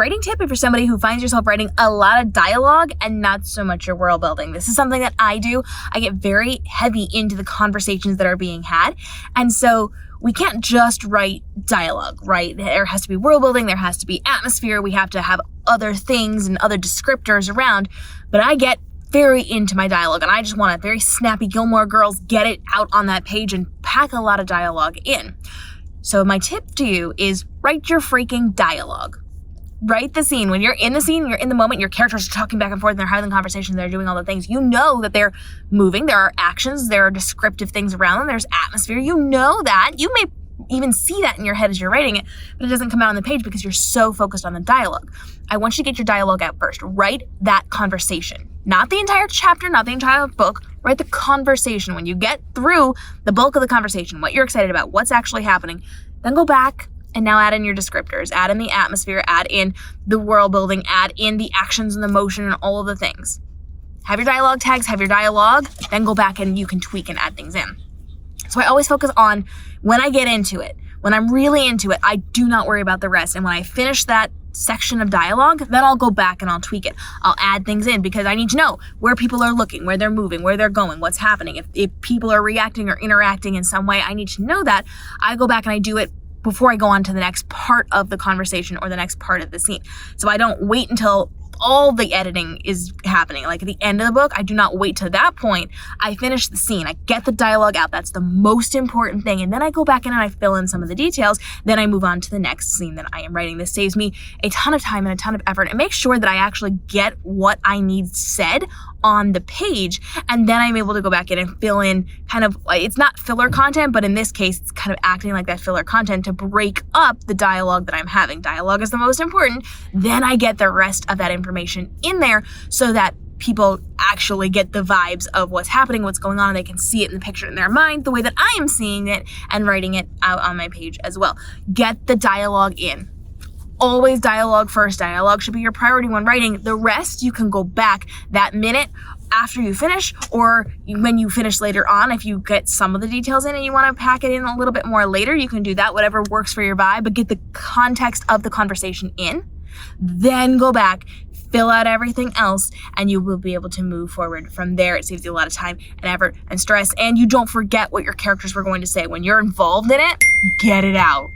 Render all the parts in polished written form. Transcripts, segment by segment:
writing tip if you're somebody who finds yourself writing a lot of dialogue and not so much your world building. This is something that I do. I get very heavy into the conversations that are being had. And so we can't just write dialogue, right? There has to be world building. There has to be atmosphere. We have to have other things and other descriptors around. But I get very into my dialogue and I just want a very snappy Gilmore Girls, get it out on that page and pack a lot of dialogue in. So my tip to you is write your freaking dialogue. Write the scene. When you're in the scene, you're in the moment, your characters are talking back and forth and they're having conversations, they're doing all the things. You know that they're moving, there are actions, there are descriptive things around them, there's atmosphere. You know that. You may even see that in your head as you're writing it, but it doesn't come out on the page because you're so focused on the dialogue. I want you to get your dialogue out first. Write that conversation. Not the entire chapter, not the entire book. Write the conversation. When you get through the bulk of the conversation, what you're excited about, what's actually happening, then go back and now add in your descriptors, add in the atmosphere, add in the world building, add in the actions and the motion and all of the things. Have your dialogue tags, have your dialogue, then go back and you can tweak and add things in. So I always focus on when I get into it, when I'm really into it, I do not worry about the rest. And when I finish that section of dialogue, then I'll go back and I'll tweak it. I'll add things in because I need to know where people are looking, where they're moving, where they're going, what's happening. If people are reacting or interacting in some way, I need to know that. I go back and I do it before I go on to the next part of the conversation or the next part of the scene. So I don't wait until all the editing is happening. Like at the end of the book, I do not wait to that point. I finish the scene. I get the dialogue out. That's the most important thing. And then I go back in and I fill in some of the details. Then I move on to the next scene that I am writing. This saves me a ton of time and a ton of effort and makes sure that I actually get what I need said on the page. And then I'm able to go back in and fill in kind of, it's not filler content, but in this case, it's kind of acting like that filler content to break up the dialogue that I'm having. Dialogue is the most important. Then I get the rest of that information in there so that people actually get the vibes of what's happening, what's going on, and they can see it in the picture in their mind the way that I am seeing it and writing it out on my page as well. Get the dialogue in. Always dialogue first. Dialogue should be your priority when writing. The rest, you can go back that minute after you finish or when you finish later on. If you get some of the details in and you want to pack it in a little bit more later, you can do that, whatever works for your vibe, but get the context of the conversation in. Then go back, fill out everything else, and you will be able to move forward from there. It saves you a lot of time and effort and stress, and you don't forget what your characters were going to say. When you're involved in it, get it out.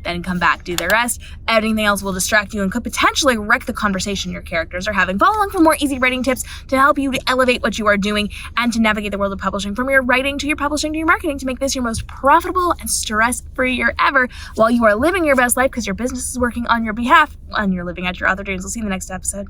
Then come back, do the rest. Everything else will distract you and could potentially wreck the conversation your characters are having. Follow along for more easy writing tips to help you to elevate what you are doing and to navigate the world of publishing, from your writing to your publishing to your marketing, to make this your most profitable and stress-free year ever while you are living your best life because your business is working on your behalf and you're living out your author dreams. We'll see you in the next episode.